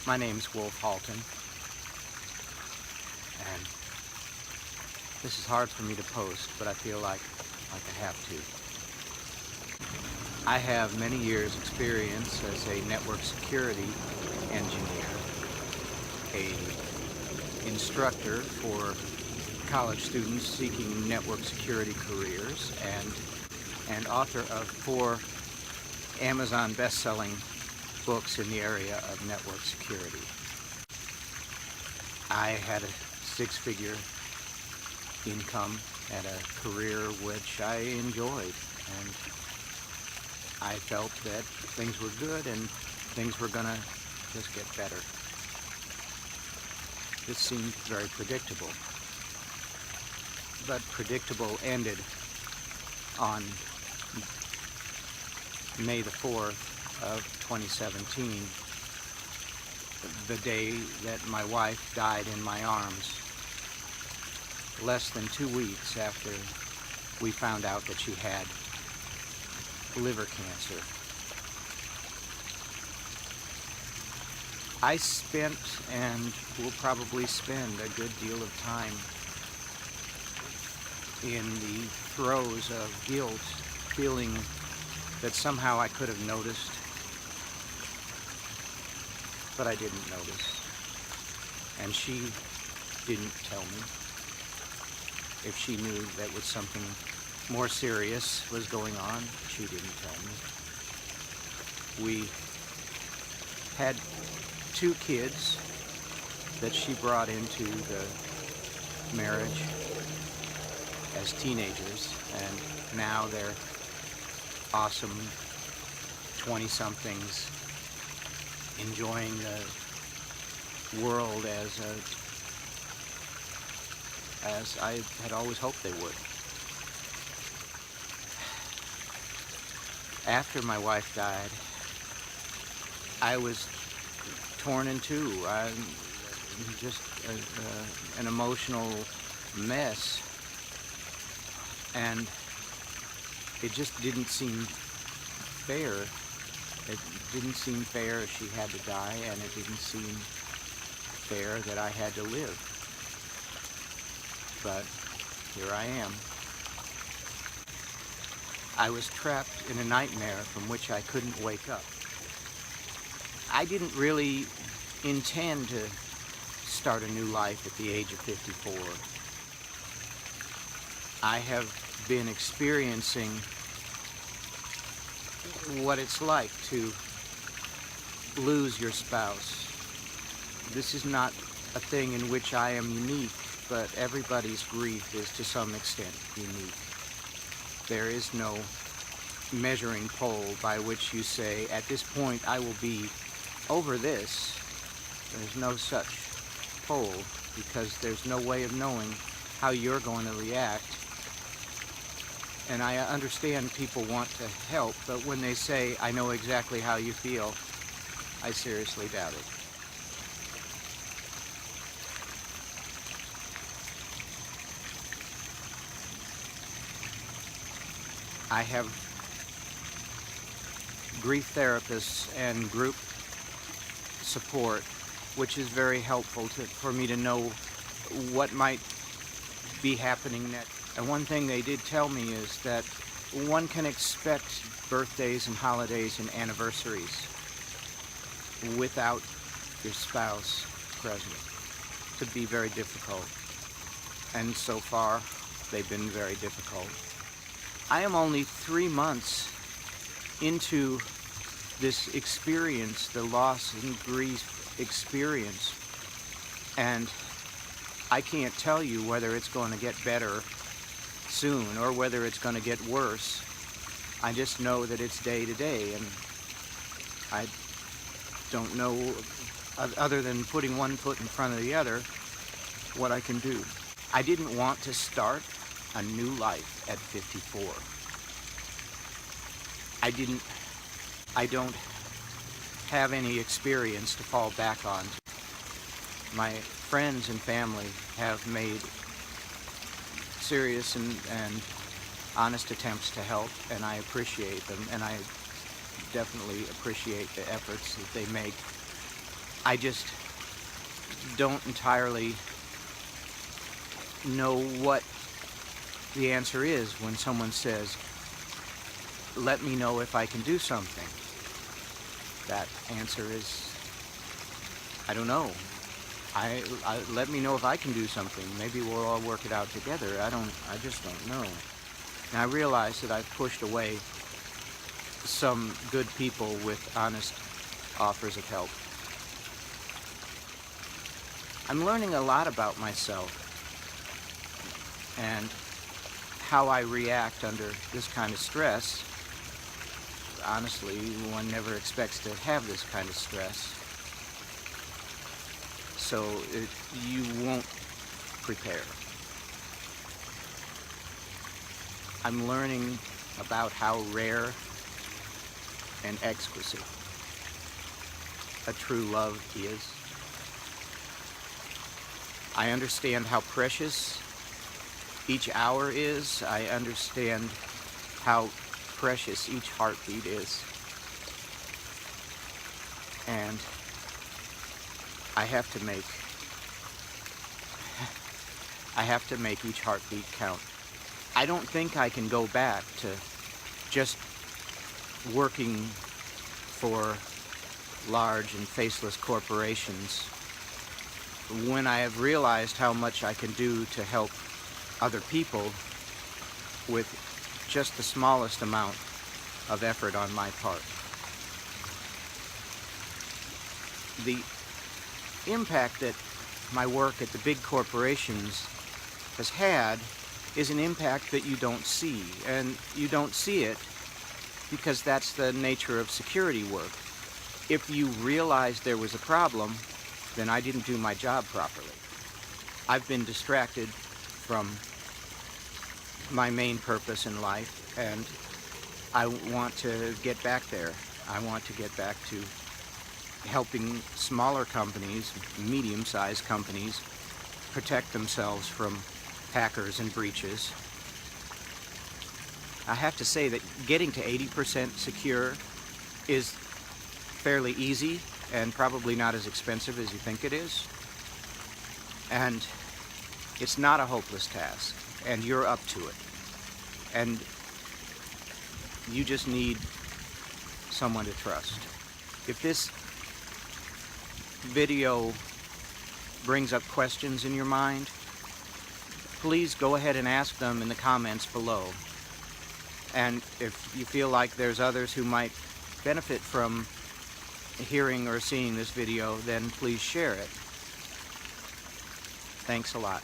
My name's Wolf Halton, and this is hard for me to post, but I feel like I have to. I have many years experience as a network security engineer, a instructor for college students seeking network security careers, and author of 4 Amazon best-selling books in the area of network security. I had a 6-figure income at a career which I enjoyed, and I felt that things were good and things were gonna just get better. This seemed very predictable, but predictable ended on May the 4th of 2017, the day that my wife died in my arms, less than 2 weeks after we found out that she had liver cancer. I spent and will probably spend a good deal of time in the throes of guilt, feeling that somehow I could have noticed, but I didn't notice. And she didn't tell me. If she knew that was something more serious was going on, she didn't tell me. We had 2 kids that she brought into the marriage as teenagers, and now they're awesome 20-somethings enjoying the world as I had always hoped they would. After my wife died, I was torn in two. I'm just an emotional mess, and it just didn't seem fair. It didn't seem fair she had to die, and it didn't seem fair that I had to live. But here I am. I was trapped in a nightmare from which I couldn't wake up. I didn't really intend to start a new life at the age of 54. I have been experiencing what it's like to lose your spouse. This is not a thing in which I am unique, but everybody's grief is to some extent unique. There is no measuring pole by which you say, at this point I will be over this. There's no such pole, because there's no way of knowing how you're going to react. And I understand people want to help, but when they say, I know exactly how you feel, I seriously doubt it. I have grief therapists and group support, which is very helpful for me to know what might be happening next. And one thing they did tell me is that one can expect birthdays and holidays and anniversaries without your spouse present to be very difficult. And so far, they've been very difficult. I am only 3 months into this experience, the loss and grief experience, and I can't tell you whether it's going to get better soon or whether it's going to get worse. I just know that it's day to day, and I don't know, other than putting one foot in front of the other, what I can do. I didn't want to start a new life at 54. I don't have any experience to fall back on. My friends and family have made serious and honest attempts to help, and I appreciate them, and I definitely appreciate the efforts that they make. I just don't entirely know what the answer is when someone says, let me know if I can do something. That answer is, I don't know. Let me know if I can do something. Maybe we'll all work it out together. I just don't know. And I realize that I've pushed away some good people with honest offers of help. I'm learning a lot about myself and how I react under this kind of stress. Honestly, one never expects to have this kind of stress. So you won't prepare. I'm learning about how rare and exquisite a true love is. I understand how precious each hour is. I understand how precious each heartbeat is. And I have to make each heartbeat count. I don't think I can go back to just working for large and faceless corporations when I have realized how much I can do to help other people with just the smallest amount of effort on my part. The impact that my work at the big corporations has had is an impact that you don't see, and you don't see it because that's the nature of security work. If you realized there was a problem, then I didn't do my job properly. I've been distracted from my main purpose in life, and I want to get back there. I want to get back to helping smaller companies, medium-sized companies, protect themselves from hackers and breaches. I have to say that getting to 80% secure is fairly easy and probably not as expensive as you think it is. And it's not a hopeless task, and you're up to it. And you just need someone to trust. If this video brings up questions in your mind, please go ahead and ask them in the comments below. And if you feel like there's others who might benefit from hearing or seeing this video, then please share it. Thanks a lot.